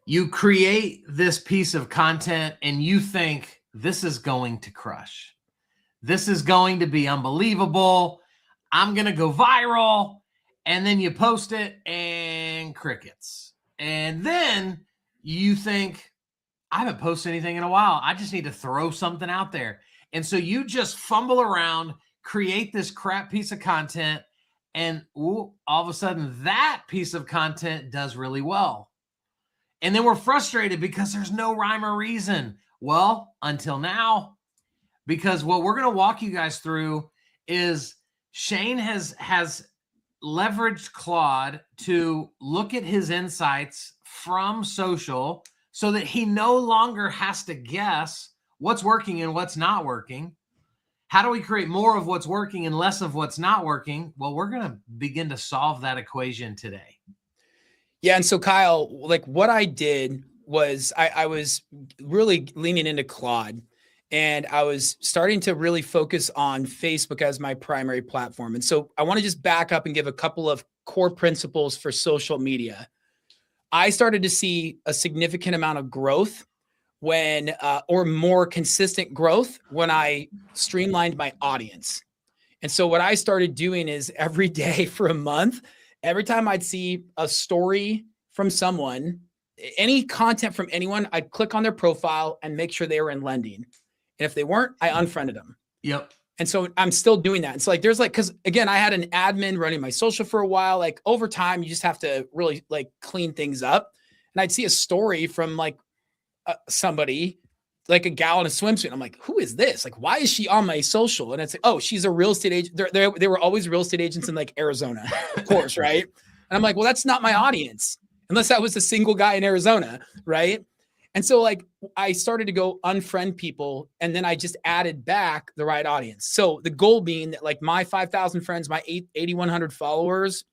You create this piece of content and you think this is going to crush. This is going to be unbelievable. I'm going to go viral. And then you post it and crickets. And then you think, I haven't posted anything in a while. I just need to throw something out there. And so you just fumble around, create this crap piece of content, and all of a sudden that piece of content does really well. And then we're frustrated because there's no rhyme or reason. Well, until now, because what we're going to walk you guys through is Shane has leveraged Claude to look at his insights from social so that he no longer has to guess what's working and what's not working. How do we create more of what's working and less of what's not working? Well, we're going to begin to solve that equation today. Yeah. And so Kyle, like what I did was I was really leaning into Claude, and I was starting to really focus on Facebook as my primary platform. And so I want to just back up and give a couple of core principles for social media. I started to see a significant amount of growth when, or more consistent growth when I streamlined my audience. And so what I started doing is every day for a month, every time I'd see a story from someone, any content from anyone, I'd click on their profile and make sure they were in lending. And if they weren't, I unfriended them. Yep. And so I'm still doing that. It's like, there's like, cause again, I had an admin running my social for a while. Like over time, you just have to really like clean things up. And I'd see a story from like somebody, like a gal in a swimsuit. I'm like, who is this? Like, why is she on my social? And it's like, oh, she's a real estate agent. They were always real estate agents in like Arizona, of course. Right. And I'm like, well, that's not my audience unless I was a single guy in Arizona. Right. And so like I started to go unfriend people, and then I just added back the right audience. So the goal being that like my 5,000 friends, my 8,100 followers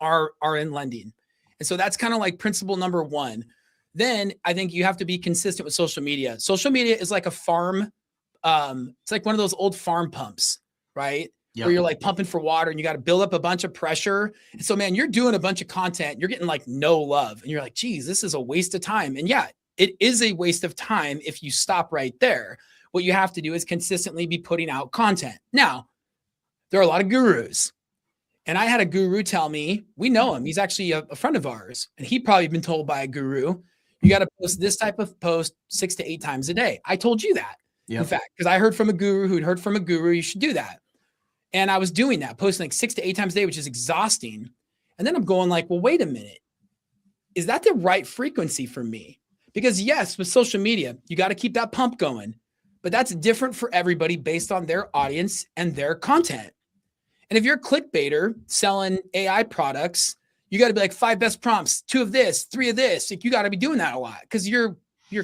are in lending. And so that's kind of like principle number one. Then I think you have to be consistent with social media. Social media is like a farm. It's like one of those old farm pumps, right? Yep. Where you're like pumping for water and you got to build up a bunch of pressure. And so, man, you're doing a bunch of content. You're getting like no love. And you're like, geez, this is a waste of time. And yeah, it is a waste of time if you stop right there. What you have to do is consistently be putting out content. Now, there are a lot of gurus. And I had a guru tell me, we know him. He's actually a friend of ours. And he probably been told by a guru, you got to post this type of post 6 to 8 times a day. I told you that. Yep. In fact, because I heard from a guru who'd heard from a guru, you should do that. And I was doing that, posting like 6 to 8 times a day, which is exhausting. And then I'm going like, well, wait a minute. Is that the right frequency for me? Because yes, with social media, you got to keep that pump going, but that's different for everybody based on their audience and their content. And if you're a clickbaiter selling AI products, you got to be like 5 best prompts, 2 of this, 3 of this. Like you got to be doing that a lot because your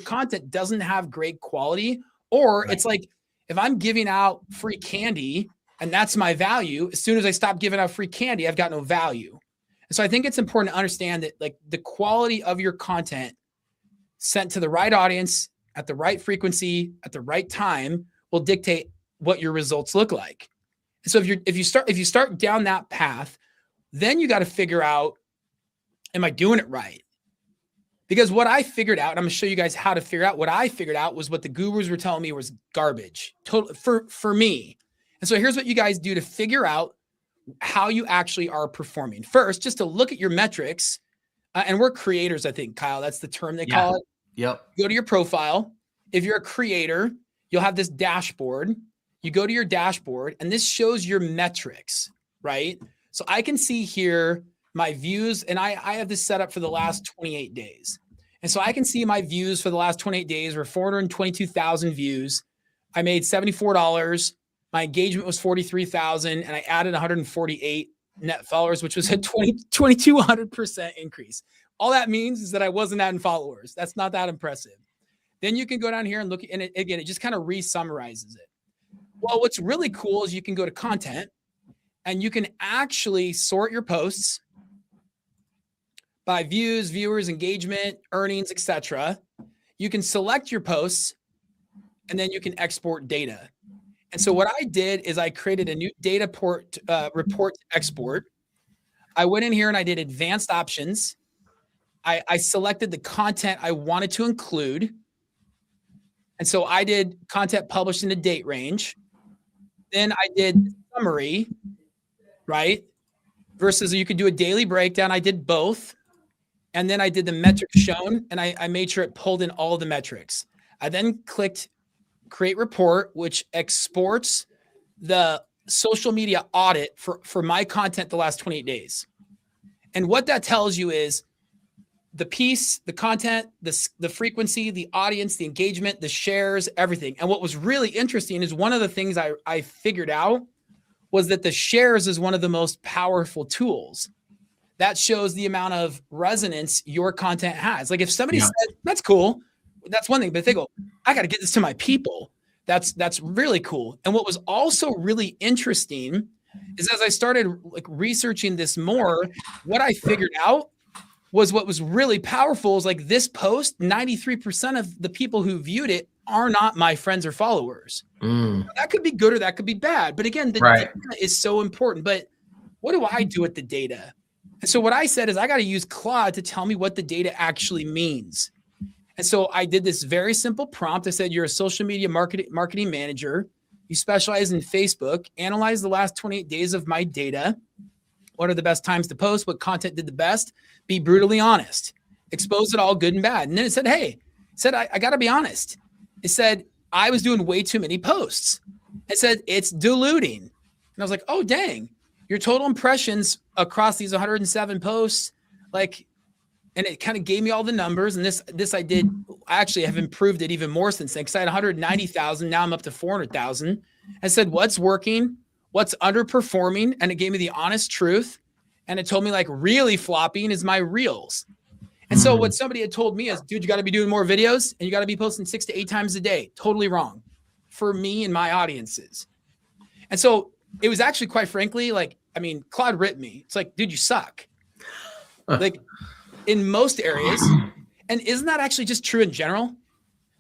content doesn't have great quality. Or right. It's like, if I'm giving out free candy and that's my value, as soon as I stop giving out free candy, I've got no value. And so I think it's important to understand that like the quality of your content sent to the right audience at the right frequency at the right time will dictate what your results look like. And so if you start down that path, then you got to figure out, am I doing it right? Because what I figured out, and I'm going to show you guys how to figure out what I figured out was what the gurus were telling me was garbage total for me. And so here's what you guys do to figure out how you actually are performing. First, just to look at your metrics. And we're creators, I think, Kyle, that's the term they call it. Yep. Go to your profile. If you're a creator, you'll have this dashboard. You go to your dashboard and this shows your metrics, right? So I can see here my views, and I have this set up for the last 28 days. And so I can see my views for the last 28 days were 422,000 views. I made $74. My engagement was 43,000, and I added 148 net followers, which was a 2,200% increase. All that means is that I wasn't adding followers. That's not that impressive. Then you can go down here and look, and it just kind of re-summarizes it. Well, what's really cool is you can go to content and you can actually sort your posts by views, viewers, engagement, earnings, etc. You can select your posts and then you can export data. And so what I did is I created a new data report to export. I went in here and I did advanced options. I selected the content I wanted to include. And so I did content published in a date range. Then I did summary, right? Versus you could do a daily breakdown. I did both. And then I did the metrics shown, and I made sure it pulled in all the metrics. I then clicked create report, which exports the social media audit for my content the last 28 days. And what that tells you is the piece, the content, the frequency, the audience, the engagement, the shares, everything. And what was really interesting is one of the things I figured out was that the shares is one of the most powerful tools. That shows the amount of resonance your content has. Like if somebody said, that's cool, that's one thing. But if they go, I got to get this to my people, that's really cool. And what was also really interesting is as I started like researching this more, what I figured out was what was really powerful is like this post, 93% of the people who viewed it are not my friends or followers. That could be good or that could be bad. But again, the data is so important. But what do I do with the data? And so what I said is I got to use Claude to tell me what the data actually means. And so I did this very simple prompt. I said, you're a social media marketing manager. You specialize in Facebook. Analyze the last 28 days of my data. What are the best times to post? What content did the best? Be brutally honest. Expose it all, good and bad. And then it said, hey, I got to be honest. It said, I was doing way too many posts. It said, it's diluting. And I was like, oh, dang. Your total impressions across these 107 posts, like, and it kind of gave me all the numbers. And this I actually have improved it even more since then, because I had 190,000. Now I'm up to 400,000. I said, what's working? What's underperforming? And it gave me the honest truth. And it told me like really flopping is my reels. And so what somebody had told me is, dude, you got to be doing more videos and you got to be posting 6 to 8 times a day. Totally wrong for me and my audiences. And so it was actually, quite frankly, like, I mean, Claude ripped me. It's like, dude, you suck. Like in most areas. And isn't that actually just true in general?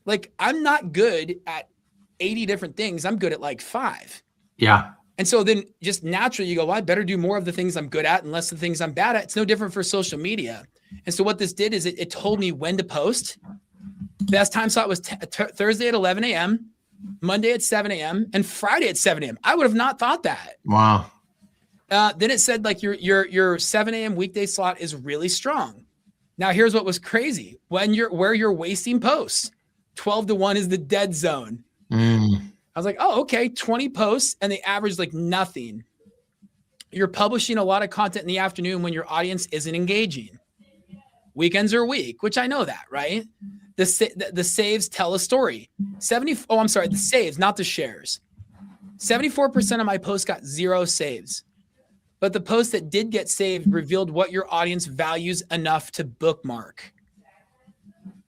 Like I'm not good at 80 different things. I'm good at like 5. Yeah. And so then just naturally you go, well, I better do more of the things I'm good at and less of the things I'm bad at. It's no different for social media. And so what this did is it told me when to post. Best time slot was Thursday at 11 a.m., Monday at 7 a.m., and Friday at 7 a.m. I would have not thought that. Wow. Then it said like your 7 a.m. weekday slot is really strong. Now here's what was crazy. Where you're wasting posts, 12 to 1 is the dead zone. I was like, oh, okay, 20 posts and they average like nothing. You're publishing a lot of content in the afternoon when your audience isn't engaging. Weekends are weak, which I know that, right? The saves tell a story. The saves, not the shares. 74% of my posts got 0 saves. But the post that did get saved revealed what your audience values enough to bookmark,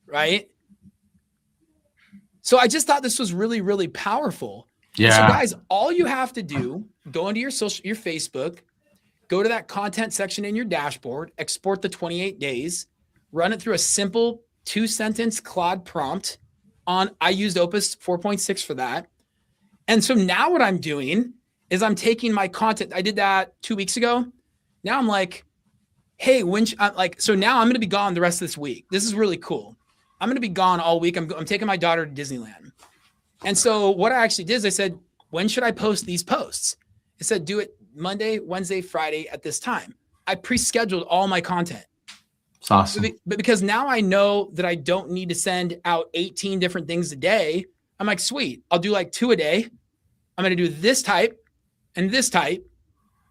right? So I just thought this was really, really powerful. Yeah. So guys, all you have to do, go into your Facebook, go to that content section in your dashboard, export the 28 days, run it through a simple 2-sentence Claude prompt I used Opus 4.6 for that. And so now what I'm doing is I'm taking my content. I did that 2 weeks ago. Now I'm like, hey, so now I'm going to be gone the rest of this week. This is really cool. I'm going to be gone all week. I'm taking my daughter to Disneyland. And so what I actually did is I said, when should I post these posts? I said, do it Monday, Wednesday, Friday at this time. I pre-scheduled all my content. It's awesome. But because now I know that I don't need to send out 18 different things a day, I'm like, sweet, I'll do like 2 a day. I'm going to do this type and this type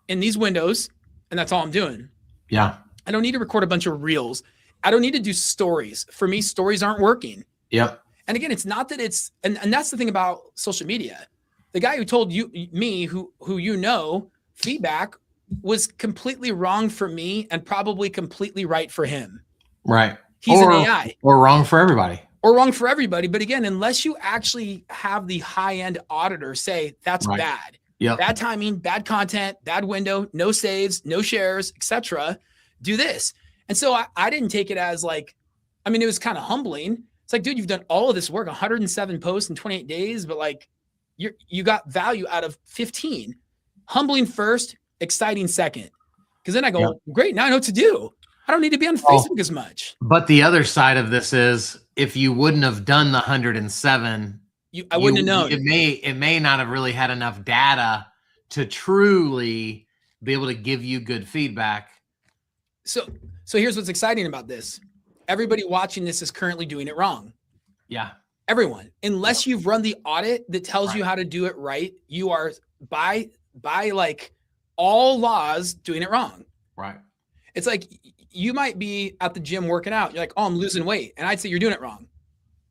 in these windows. And that's all I'm doing. Yeah. I don't need to record a bunch of reels. I don't need to do stories. For me, stories aren't working. Yep. And again, it's not that it's, and that's the thing about social media. The guy who told me, who feedback was completely wrong for me and probably completely right for him. Right. He's an AI. Or wrong for everybody. But again, unless you actually have the high-end auditor say that's bad. Yep. Bad timing, bad content, bad window, no saves, no shares, etc. Do this. And so I didn't take it as like, I mean, it was kind of humbling. It's like, dude, you've done all of this work, 107 posts in 28 days, but like you got value out of 15. Humbling first, exciting second. Because then I go, great, now I know what to do. I don't need to be on Well, Facebook as much. But the other side of this is, if you wouldn't have done the 107, I wouldn't have known. It may not have really had enough data to truly be able to give you good feedback. So here's what's exciting about this. Everybody watching this is currently doing it wrong. Yeah. Everyone, unless you've run the audit that tells you how to do it right, you are by like all laws doing it wrong. Right. It's like you might be at the gym working out. You're like, oh, I'm losing weight. And I'd say you're doing it wrong.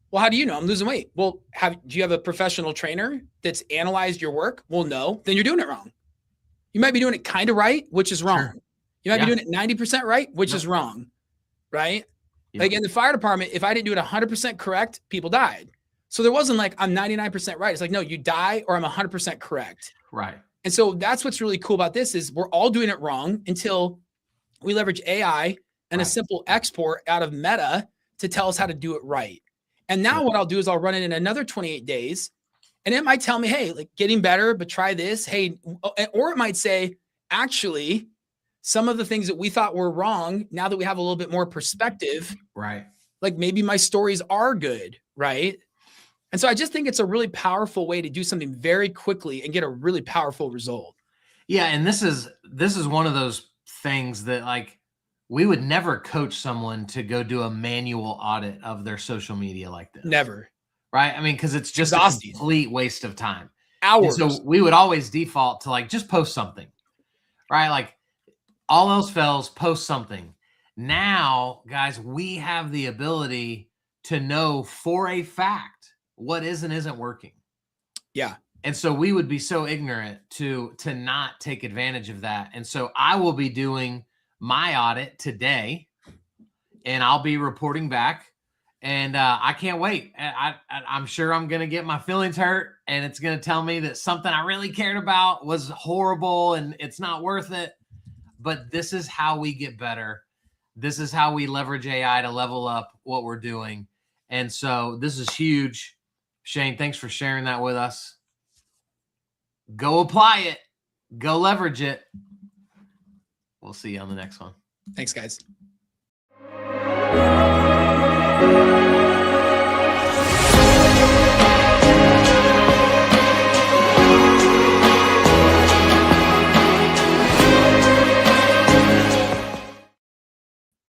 Well, how do you know I'm losing weight? Well, do you have a professional trainer that's analyzed your work? Well, no, then you're doing it wrong. You might be doing it kind of right, which is wrong. Sure. You might be doing it 90% right, which is wrong. Right. Yep. Like in the fire department, if I didn't do it 100% correct, people died. So there wasn't like, I'm 99% right. It's like, no, you die or I'm 100% correct. Right. And so that's what's really cool about this is we're all doing it wrong until we leverage AI and a simple export out of Meta to tell us how to do it right. And now what I'll do is I'll run it in another 28 days and it might tell me, hey, like getting better, but try this. Hey, or it might say, actually, some of the things that we thought were wrong, now that we have a little bit more perspective, right? Like maybe my stories are good, right? And so I just think it's a really powerful way to do something very quickly and get a really powerful result. Yeah, and this is one of those things that like we would never coach someone to go do a manual audit of their social media like this. Never. Right? I mean, because it's just exhausting. A complete waste of time. Hours. And so we would always default to like just post something, right? Like all else fails, post something. Now, guys, we have the ability to know for a fact what is and isn't working. Yeah. And so we would be so ignorant to not take advantage of that. And so I will be doing my audit today and I'll be reporting back and I can't wait. I'm sure I'm going to get my feelings hurt and it's going to tell me that something I really cared about was horrible and it's not worth it. But this is how we get better. This is how we leverage AI to level up what we're doing. And so this is huge. Shane, thanks for sharing that with us. Go apply it. Go leverage it. We'll see you on the next one. Thanks, guys.